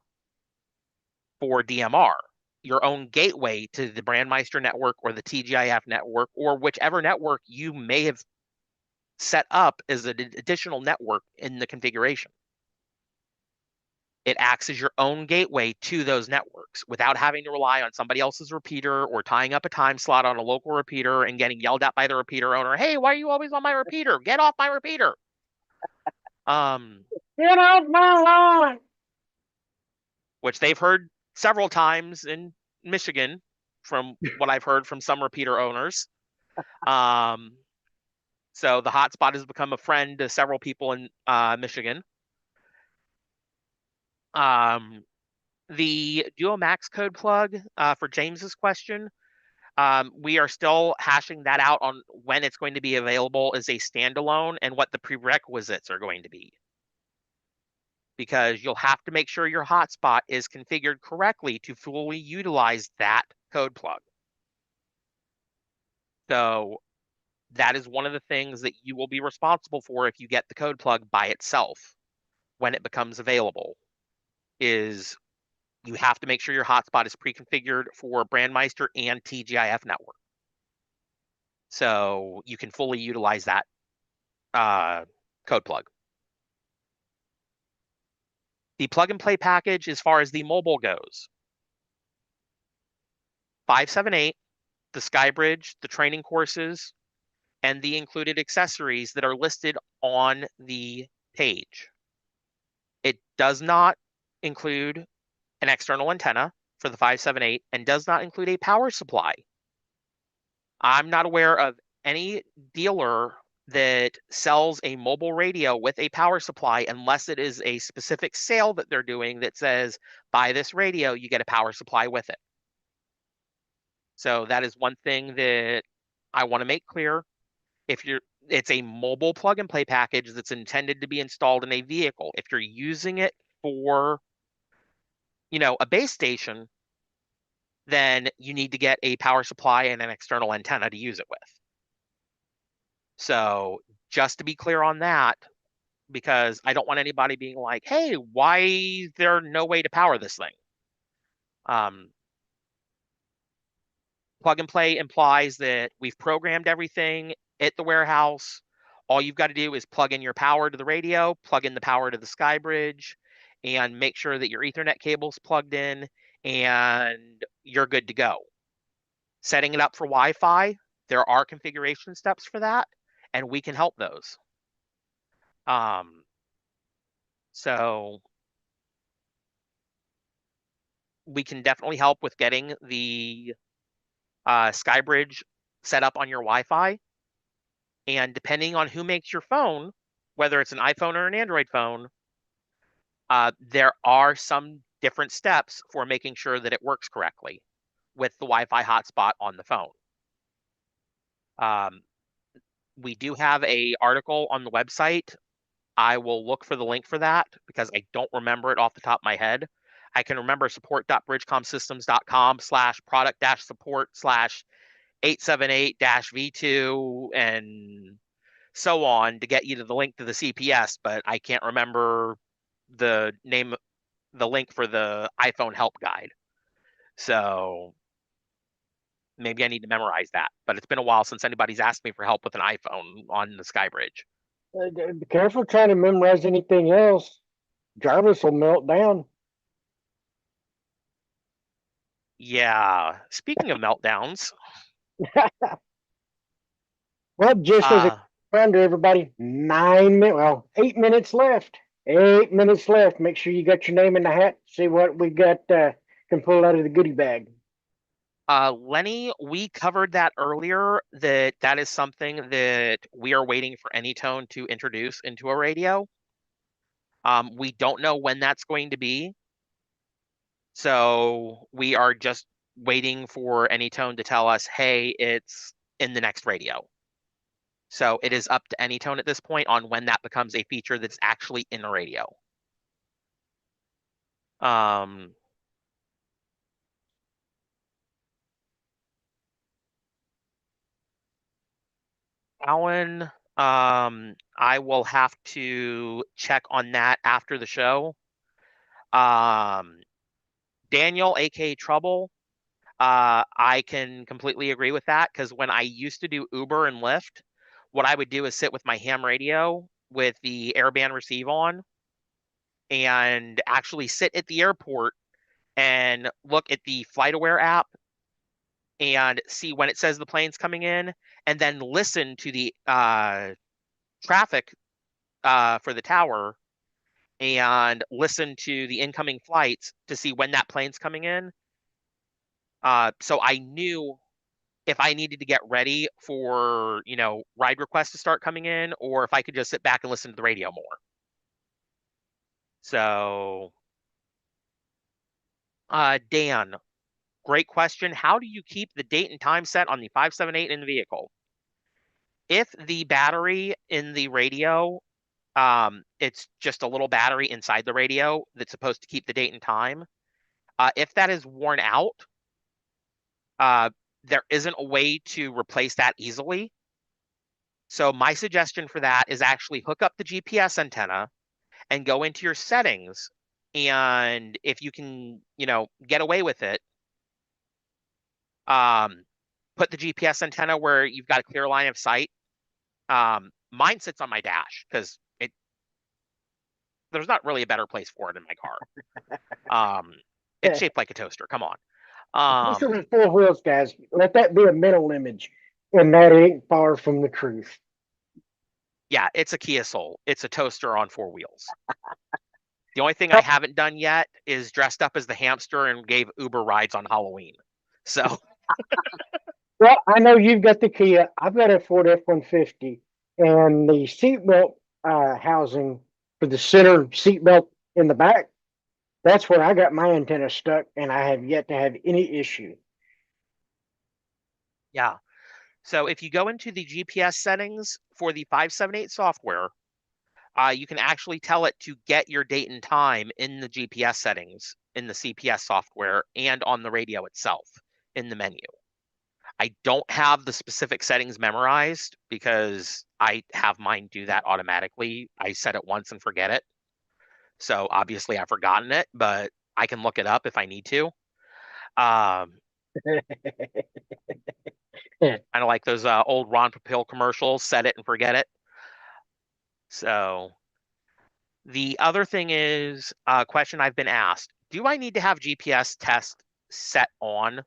for DMR, your own gateway to the Brandmeister network or the TGIF network or whichever network you may have set up as an additional network in the configuration. It acts as your own gateway to those networks without having to rely on somebody else's repeater or tying up a time slot on a local repeater and getting yelled at by the repeater owner. Hey, why are you always on my repeater? Get off my repeater. Um, Get off my lawn! which they've heard several times in Michigan, from what I've heard from some repeater owners. Um, so the hotspot has become a friend to several people in Michigan. Um, the Duo Max code plug for James's question, we are still hashing that out on when it's going to be available as a standalone and what the prerequisites are going to be. Because you'll have to make sure your hotspot is configured correctly to fully utilize that code plug. So that is one of the things that you will be responsible for if you get the code plug by itself when it becomes available, is you have to make sure your hotspot is pre-configured for Brandmeister and TGIF network. So you can fully utilize that code plug. The plug and play package, as far as the mobile goes, 578, the SkyBridge, the training courses, and the included accessories that are listed on the page. It does not include an external antenna for the 578 and does not include a power supply. I'm not aware of any dealer that sells a mobile radio with a power supply unless it is a specific sale that they're doing that says, buy this radio, you get a power supply with it. So that is one thing that I want to make clear. It's a mobile plug and play package that's intended to be installed in a vehicle. If you're using it for, a base station, then you need to get a power supply and an external antenna to use it with. So just to be clear on that, because I don't want anybody being like, hey, why is there no way to power this thing? Um, plug and play implies that we've programmed everything at the warehouse. All you've got to do is plug in your power to the radio, plug in the power to the SkyBridge, and make sure that your Ethernet cable's plugged in, and you're good to go. Setting it up for Wi-Fi, there are configuration steps for that, and we can help those. So we can definitely help with getting the SkyBridge set up on your Wi-Fi. And depending on who makes your phone, whether it's an iPhone or an Android phone, there are some different steps for making sure that it works correctly with the Wi-Fi hotspot on the phone. We do have an article on the website. I will look for the link for that because I don't remember it off the top of my head. I can remember support.bridgecomsystems.com/product-support/878-V2 and so on to get you to the link to the CPS, but I can't remember the name, the link for the iPhone help guide. So maybe I need to memorize that, but it's been a while since anybody's asked me for help with an iPhone on the SkyBridge. Be careful trying to memorize anything else. Jarvis will melt down. Yeah. Speaking of meltdowns, Well, just as a uh, reminder, everybody, 9 minutes, well, 8 minutes left. 8 minutes left. Make sure you got your name in the hat. See what we got, can pull out of the goodie bag. Lenny, we covered that earlier, that is something that we are waiting for AnyTone to introduce into a radio. We don't know when that's going to be. So we are just waiting for AnyTone to tell us, hey, it's in the next radio. So it is up to AnyTone at this point on when that becomes a feature that's actually in the radio. Um, Alan, I will have to check on that after the show. Um, Daniel, aka Trouble, I can completely agree with that because when I used to do Uber and Lyft, what I would do is sit with my ham radio with the airband receive on and actually sit at the airport and look at the FlightAware app and see when it says the plane's coming in, and then listen to the traffic for the tower and listen to the incoming flights to see when that plane's coming in. So I knew if I needed to get ready for, ride requests to start coming in, or if I could just sit back and listen to the radio more. So, Dan, great question. How do you keep the date and time set on the 578 in the vehicle? If the battery in the radio, it's just a little battery inside the radio that's supposed to keep the date and time. If that is worn out, uh, there isn't a way to replace that easily. So my suggestion for that is actually hook up the GPS antenna and go into your settings. And if you can, get away with it, um, put the GPS antenna where you've got a clear line of sight. Mine sits on my dash because there's not really a better place for it in my car. It's shaped like a toaster. Come on. These are Um, the four wheels, guys. Let that be a mental image, and that ain't far from the truth. yeah, it's a Kia Soul. It's a toaster on four wheels. The only thing I haven't done yet is dressed up as the hamster and gave Uber rides on Halloween. So Well, I know you've got the Kia. I've got a Ford F-150, and the seatbelt housing for the center seatbelt in the back. That's where I got my antenna stuck, and I have yet to have any issue. yeah. So if you go into the GPS settings for the 578 software, you can actually tell it to get your date and time in the GPS settings in the CPS software and on the radio itself in the menu. I don't have the specific settings memorized because I have mine do that automatically. I set it once and forget it. So obviously I've forgotten it, but I can look it up if I need to. Kind of like those old Ron Popeil commercials, set it and forget it. So the other thing is a question I've been asked. Do I need to have GPS test set on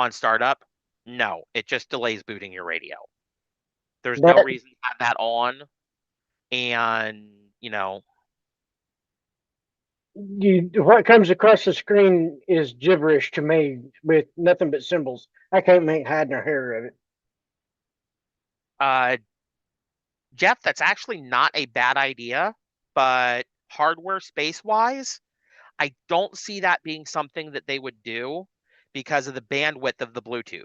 startup? No, it just delays booting your radio. There's no That reason to have that on. And, what comes across the screen is gibberish to me with nothing but symbols. I can't make hide nor hair of it. uh, Jeff, that's actually not a bad idea, but hardware space wise, I don't see that being something that they would do because of the bandwidth of the Bluetooth.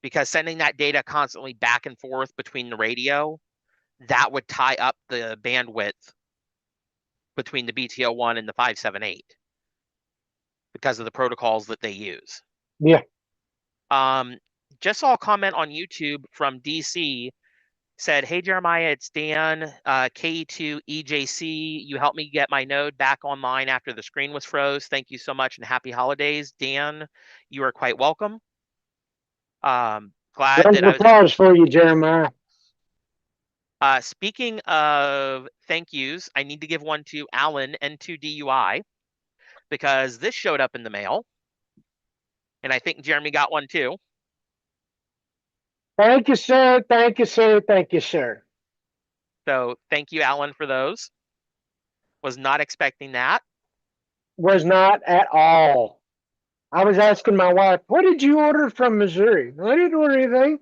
Because sending that data constantly back and forth between the radio, that would tie up the bandwidth between the BTO1 and the 578 because of the protocols that they use. Yeah. Um, just saw a comment on YouTube from DC said, "Hey Jeremiah, it's Dan, K2EJC. You helped me get my node back online after the screen was froze. Thank you so much and happy holidays." Dan, you are quite welcome. Glad Round that of I was able. applause for you, Jeremiah. Speaking of thank yous, I need to give one to Alan N2DUI because this showed up in the mail, and I think Jeremy got one too. Thank you, sir. Thank you, sir. Thank you, sir. So thank you, Alan, for those. Was not expecting that. Was not at all. I was asking my wife, what did you order from Missouri? I didn't order anything.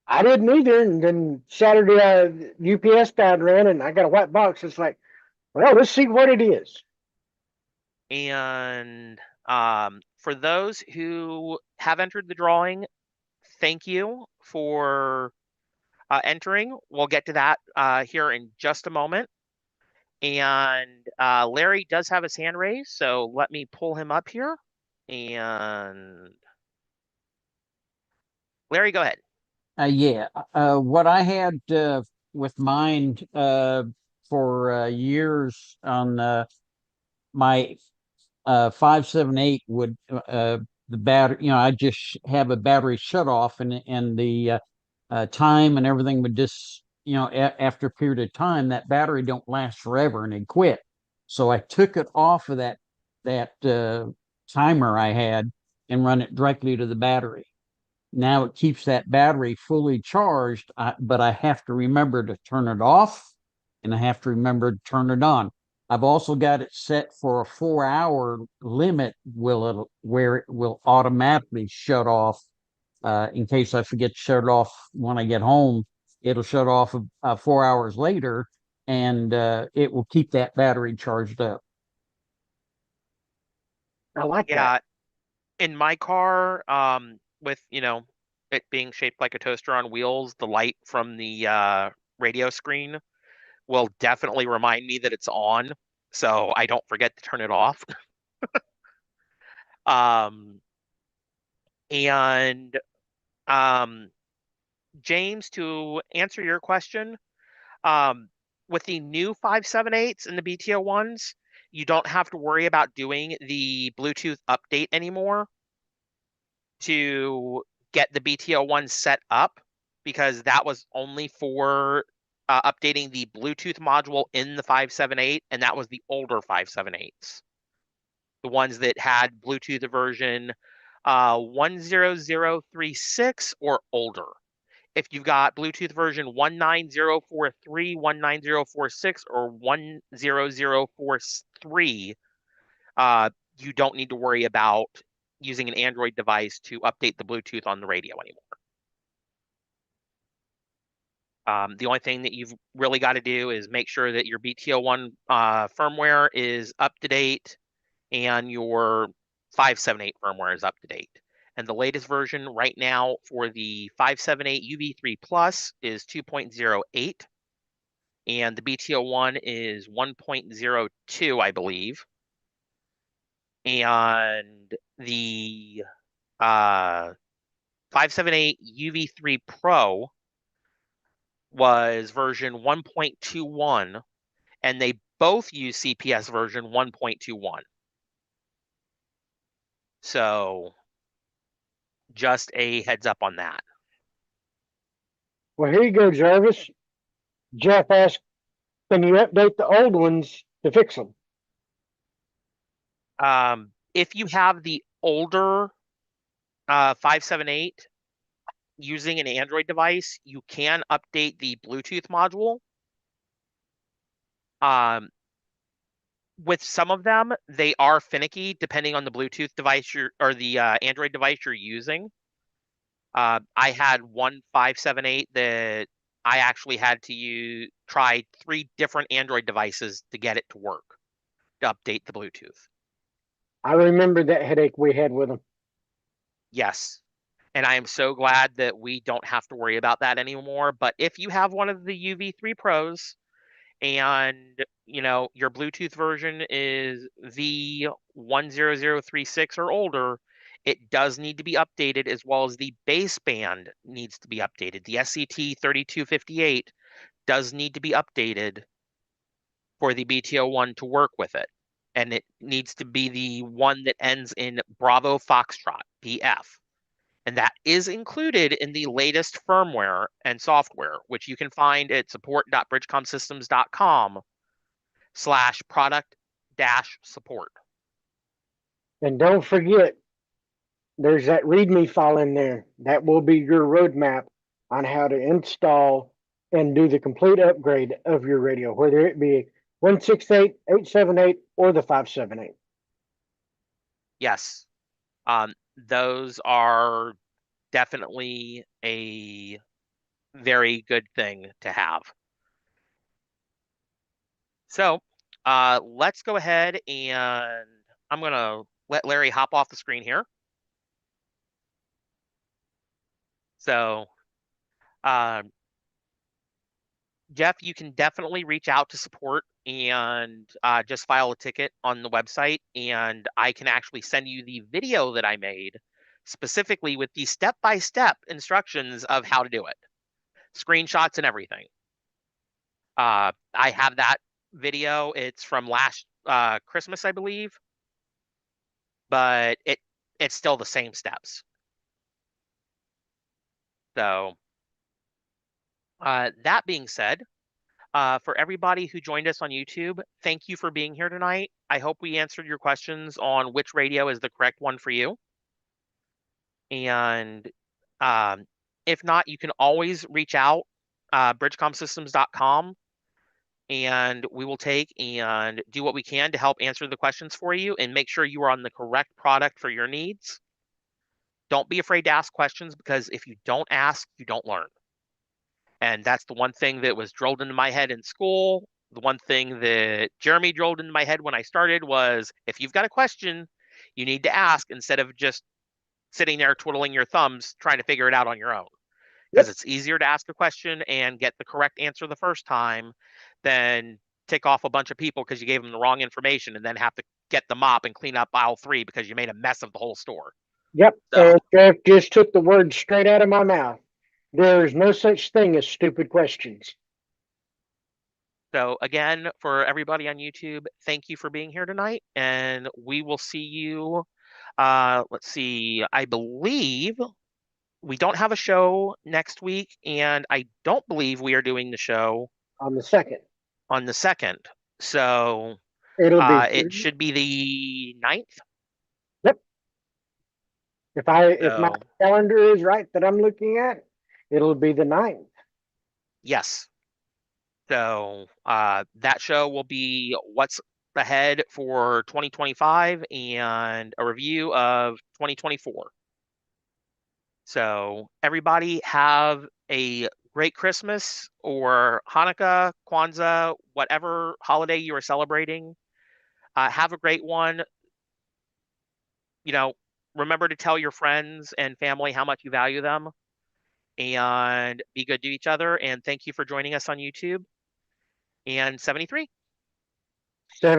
I didn't either. And then Saturday, UPS guy ran and I got a white box. It's like, well, let's see what it is. And for those who have entered the drawing, thank you for entering. We'll get to that here in just a moment. And Larry does have his hand raised, so let me pull him up here. And Larry, go ahead. Yeah. What I had with mine for years on my 578 would the battery, I just have a battery shut off, and the time and everything would just, after a period of time, that battery don't last forever and it quit. So I took it off of that timer I had and run it directly to the battery. Now it keeps that battery fully charged, but I have to remember to turn it off and I have to remember to turn it on. I've also got it set for a 4 hour limit where it will automatically shut off in case I forget to shut it off when I get home. It'll shut off 4 hours later, and it will keep that battery charged up. I like that. Yeah, in my car, with it being shaped like a toaster on wheels, the light from the radio screen will definitely remind me that it's on, so I don't forget to turn it off. Um, and um, James, to answer your question, um, with the new 578s and the BTO ones, you don't have to worry about doing the Bluetooth update anymore to get the BTO one set up, because that was only for updating the Bluetooth module in the 578, and that was the older 578s, the ones that had Bluetooth version 10036 or older. If you've got Bluetooth version 19043, 19046, or 10043, you don't need to worry about using an Android device to update the Bluetooth on the radio anymore. The only thing that you've really got to do is make sure that your BTO1 firmware is up to date and your 578 firmware is up to date. And the latest version right now for the 578 UV3 Plus is 2.08, and the BTO1 is 1.02, I believe. And the 578 UV3 Pro was version 1.21, and they both use CPS version 1.21. So just a heads up on that. Well, here you go, Jarvis. Jeff asked, can you update the old ones to fix them? If you have the older 578 using an Android device, you can update the Bluetooth module. With some of them, they are finicky depending on the Bluetooth device or the Android device you're using. I had one 578 that I actually had to try 3 different Android devices to get it to work, to update the Bluetooth. I remember that headache we had with them. Yes. And I am so glad that we don't have to worry about that anymore. But if you have one of the UV3 Pros and your Bluetooth version is V10036 or older, it does need to be updated, as well as the baseband needs to be updated. The SCT3258 does need to be updated for the BTO1 to work with it. And it needs to be the one that ends in Bravo Foxtrot, BF. And that is included in the latest firmware and software, which you can find at support.bridgecomsystems.com/product dash support. And don't forget, there's that README file in there. That will be your roadmap on how to install and do the complete upgrade of your radio, whether it be 168, 878, or the 578. Yes, those are definitely a very good thing to have. So let's go ahead, and I'm going to let Larry hop off the screen here. So Jeff, you can definitely reach out to support and just file a ticket on the website, and I can actually send you the video that I made specifically with the step-by-step instructions of how to do it, screenshots and everything. I have that video. It's from last Christmas, I believe, but it's still the same steps. So that being said, for everybody who joined us on YouTube, thank you for being here tonight. I hope we answered your questions on which radio is the correct one for you. And if not, you can always reach out, bridgecomsystems.com, and we will take and do what we can to help answer the questions for you and make sure you are on the correct product for your needs. Don't be afraid to ask questions, because if you don't ask, you don't learn. And that's the one thing that was drilled into my head in school. The one thing that Jeremy drilled into my head when I started was, if you've got a question, you need to ask instead of just sitting there twiddling your thumbs trying to figure it out on your own. Because Yep. it's easier to ask a question and get the correct answer the first time than tick off a bunch of people because you gave them the wrong information and then have to get the mop and clean up aisle 3 because you made a mess of the whole store. Yep. So, And Jeff just took the words straight out of my mouth. There's no such thing as stupid questions. so again, for everybody on YouTube, thank you for being here tonight, and we will see you. Let's see, I believe we don't have a show next week, and I don't believe we are doing the show On the second, on the 2nd. So it'll be. it should be the 9th. Yep. If my So calendar is right that I'm looking at, it'll be the 9th. yes. So that show will be what's ahead for 2025 and a review of 2024. So everybody have a great Christmas or Hanukkah, Kwanzaa, whatever holiday you are celebrating. Have a great one. You know, remember to tell your friends and family how much you value them, and be good to each other. And thank you for joining us on YouTube. And 73. 7